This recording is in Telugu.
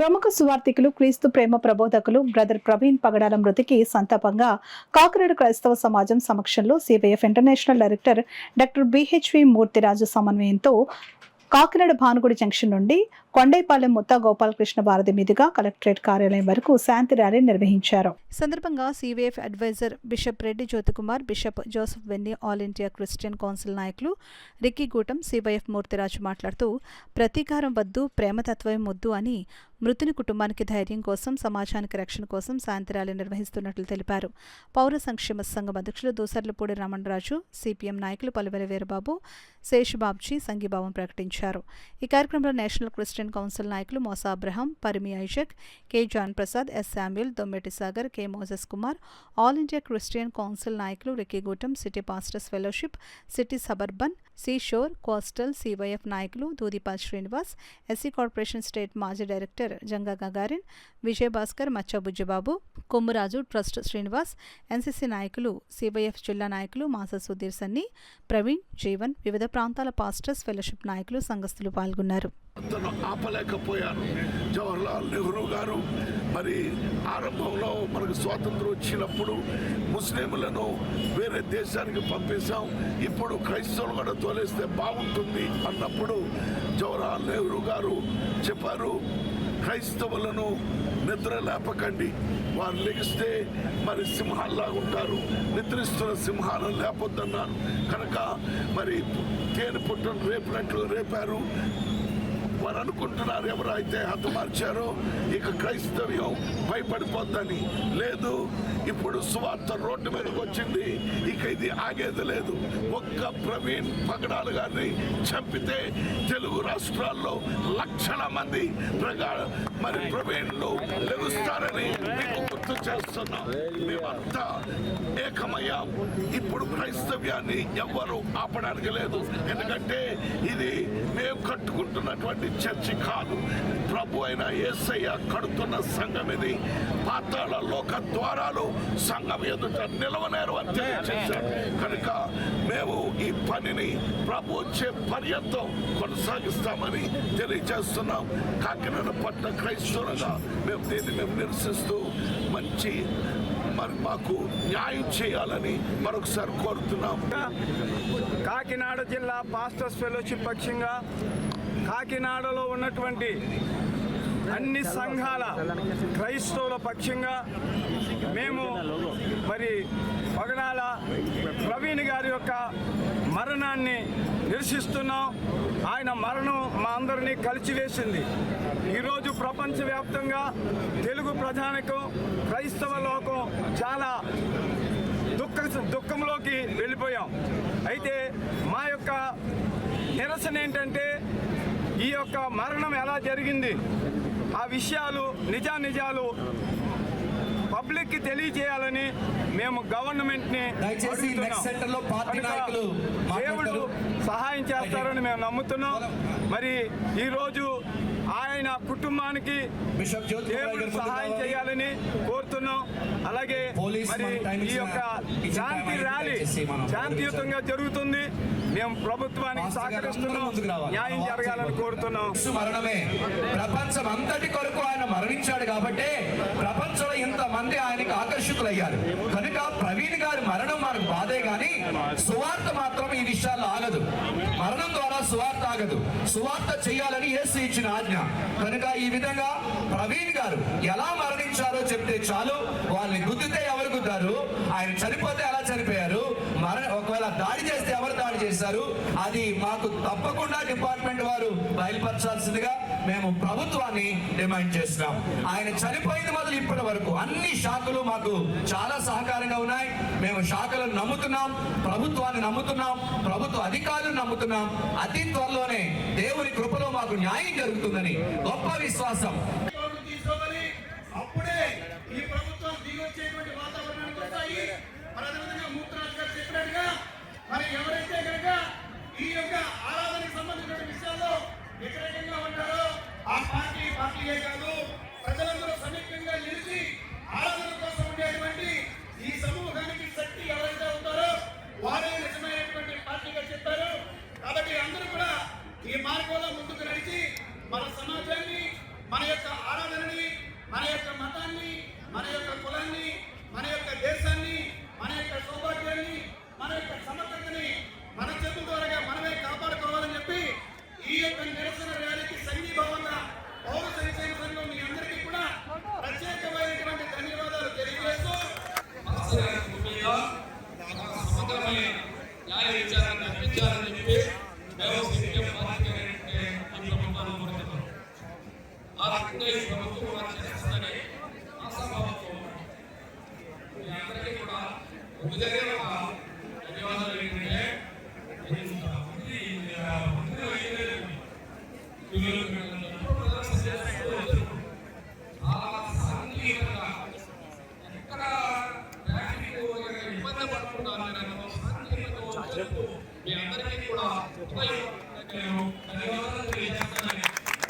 ప్రముఖ సువార్థికులు క్రీస్తు ప్రేమ ప్రబోధకులు బ్రదర్ ప్రవీణ్ పగడాల మృతికి సంతాపంగా కాకినాడ క్రైస్తవ సమాజం సమక్షంలో CYF international director doctor BHV Murthyraju సమన్వయంతో కాకినాడ భానుగుడి జంక్షన్ నుండి కొండైపాలెం ముత్తా గోపాలకృష్ణ భారతి మీదుగా కలెక్టరేట్ కార్యాలయం వరకు శాంతి ర్యాలీ నిర్వహించారు. సందర్భంగా CVF adviser bishop Reddy Jyothikumar, bishop Joseph Venny, all India Christian council నాయకులు రిక్కీ గూటం, సివైఎఫ్ మూర్తిరాజు మాట్లాడుతూ ప్రతీకారం వద్దు, ప్రేమతత్వం వద్దు అని మృతుని కుటుంబానికి ధైర్యం కోసం, సమాజానికి రక్షణ కోసం శాంతి ర్యాలీ నిర్వహిస్తున్నట్లు తెలిపారు. పౌర సంక్షేమ సంఘం అధ్యక్షులు దూసర్లపూడి రమణరాజు, సిపిఎం నాయకులు పలువెల వీరబాబు, శేషుబాబ్జీ సంఘీభావం ప్రకటించారు. ఈ కార్యక్రమంలో నేషనల్ క్రిస్టియన్ కౌన్సిల్ నాయకులు Mosa Abraham, Parimi Isaac, K John Prasad, S Samuel, Dommeti Sagar, K Moses Kumar, all India Christian council నాయకులు Ricky Gootam, city pastors fellowship, city suburban, sea shore, coastal, CYF నాయకులు Dudipal Srinivas, SC corporation state మాజీ director Janga Gagarin, Vijayabhaskar, Maccha Bujjababu, Kommuraju, trust Srinivas, NCC నాయకులు, సివైఎఫ్ జిల్లా నాయకులు మాస సుధీర్ సన్ని, ప్రవీణ్, జీవన్, వివిధ ప్రాంతాల పాస్టర్స్ ఫెలోషిప్ నాయకులు, సంఘస్థులు పాల్గొన్నారు. ఆపలేకపోయారు. జవహర్లాల్ నెహ్రూ గారు మరి ఆరంభంలో మనకు స్వాతంత్రం వచ్చినప్పుడు ముస్లింలను వేరే దేశానికి పంపేశాం, ఇప్పుడు క్రైస్తవులు కూడా తోలేస్తే బాగుంటుంది అన్నప్పుడు జవహర్లాల్ నెహ్రూ గారు చెప్పారు, క్రైస్తవులను నిద్ర లేపకండి, వారు లెగిస్తే మరి సింహాల్లాగా ఉంటారు, నిద్రిస్తున్న సింహాలను లేపొద్దన్నారు. కనుక మరి తేనె పుట్టను రేపినట్లు రేపారు. వారు అనుకుంటున్నారు ఎవరైతే హతమార్చారో ఇక క్రైస్తవ్యం భయపడిపోద్దని. లేదు, ఇప్పుడు సువార్త రోడ్డు మీదకి వచ్చింది, ఇక ఇది ఆగేది లేదు. ఒక్క ప్రవీణ్ పగడాల గారిని చంపితే తెలుగు రాష్ట్రాల్లో లక్షల మంది మరి ప్రవీణ్లు లెగుస్తారని మీకు గుర్తు చేస్తున్నాం. మేమంతా ఏకమయ్యాం. ఇప్పుడు క్రైస్తవ్యాన్ని ఎవ్వరూ ఆపడానికి లేదు, ఎందుకంటే ఇది మేము కట్టుకుంటున్నటువంటి చర్చి కాదు, ప్రభు అయిన యేసయ్య కడుతున్న సంఘం ఇది. పాతాళ లోక ద్వారాలు సంఘం ఎదుట నిలవనేరు అని తెలియజేశారు. కనుక మేము ఈ పనిని ప్రభు వచ్చే పర్యంతం కొనసాగిస్తామని తెలియజేస్తున్నాం. కాకినాడ పట్ల క్రైస్తవులుగా మేము నిరసిస్తూ మంచి మరి మాకు న్యాయం చేయాలని మరొకసారి కోరుతున్నాం. కాకినాడ జిల్లా పాస్టర్స్ ఫెలోషిప్ పక్షంగా కాకినాడలో ఉన్నటువంటి అన్ని సంఘాల క్రైస్తవుల పక్షంగా మేము మరి పగడాల ప్రవీణ్ గారి యొక్క మరణాన్ని నిరసిస్తున్నాం. ఆయన మరణం మా అందరినీ కలిచివేసింది. ఈరోజు ప్రపంచవ్యాప్తంగా తెలుగు ప్రజానికం, క్రైస్తవ లోకం చాలా దుఃఖంలోకి వెళ్ళిపోయాం. అయితే మా యొక్క నిరసన ఏంటంటే ఈ యొక్క మరణం ఎలా జరిగింది, ఆ విషయాలు నిజాలు పబ్లిక్కి తెలియజేయాలని మేము గవర్నమెంట్ని దేవుడు సహాయం చేస్తారని మేము నమ్ముతున్నాం. మరి ఈరోజు ఆయన కుటుంబానికి దేవుడు సహాయం చేయాలని కోరుతున్నాం. అలాగే మరి ఈ యొక్క శాంతి ర్యాలీ శాంతియుతంగా జరుగుతుంది. మేము ప్రభుత్వానికి సహకరిస్తున్నాం, న్యాయం జరగాలని కోరుతున్నాం. మరణమే ప్రపంచం అంతటి కొరకు ఆయన మరణించాడు కాబట్టి ప్రపంచంలో ఇంతమంది ఆయనకు ఆకర్షితులయ్యారు. కనుక ప్రవీణ్ గారి మరణం మనకు బాధే గాని సువార్త మాత్రం ఈ విషయాల్లో ఆగదు. మరణం ద్వారా సువార్త ఆగదు. సువార్త చేయాలని యేసు ఇచ్చిన ఆజ్ఞ. కనుక ఈ విధంగా ప్రవీణ్ గారు ఎలా మరణించారో చెప్తే చాలు. వాళ్ళని గుద్దితే ఎవరు గుద్దారు, ఆయన చనిపోతే ఎలా చనిపోయారు, ఒకవేళ దాడి చేస్తే ఎవరు దాడి చేశారు, అది మాకు తప్పకుండా డిపార్ట్మెంట్ వారు బయలుపరచాల్సిందిగా మేము ప్రభుత్వాన్ని డిమాండ్ చేస్తున్నాం. ఆయన చనిపోయిన మొదలు ఇప్పటి వరకు అన్ని శాఖలు మాకు చాలా సహకారంగా ఉన్నాయి. మేము శాఖలను నమ్ముతున్నాం, ప్రభుత్వాన్ని నమ్ముతున్నాం, ప్రభుత్వ అధికారులను నమ్ముతున్నాం. అతి త్వరలోనే దేవుని కృపలో మాకు న్యాయం జరుగుతుందని గొప్ప విశ్వాసం. అప్పుడే ఈ ప్రభుత్వం దిగొచ్చేటువంటి వాతావరణానికి వస్తాయి. మూర్తిరాజు గారు చెప్పినట్టుగా మరి ఎవరైతే కనుక ఈ యొక్క ఆరాధనకు సంబంధించిన విషయాల్లో వ్యతిరేకంగా ఉంటారో ఆ పార్టీయే కాదు, ప్రజలందరూ సమీపంగా నిలిచి ఆరాధన కోసం ఉండేటువంటి ఈ సమూహానికి శక్తి ఎవరైతే ఉంటారో వారే నిజమైనటువంటి పార్టీగా చెప్పారు. కాబట్టి అందరూ కూడా ఈ మార్గంలో ముందుకు నడిచి మన సమాజాన్ని మన యొక్క ఆరాధనని, మన యొక్క మతాన్ని, మన యొక్క కులాన్ని, మన యొక్క దేశాన్ని, మన యొక్క సౌభాగ్యాన్ని, మన యొక్క సమగ్రతని మన చేతుల ద్వారా మనమే కాపాడుకోవాలని చెప్పి ఈ యొక్క నిరసన ర్యాలీకి సంఘీభావంగా పౌర సంక్షేమ సంఘం మీ అందరికీ కూడా ప్రత్యేకమైనటువంటి ధన్యవాదాలు తెలియజేస్తూ సమగ్రమైన న్యాయ విచారాన్ని అందించాలని చెప్పి మేము సిపిఎం పార్టీకి ఈ ప్రభుత్వాన్ని కోరుతున్నాం. ఆ రకంగా ఈ ప్రభుత్వం వారు చేస్తుందని ఆశాభావంతో మీ అందరికీ కూడా ఒక జరిగిన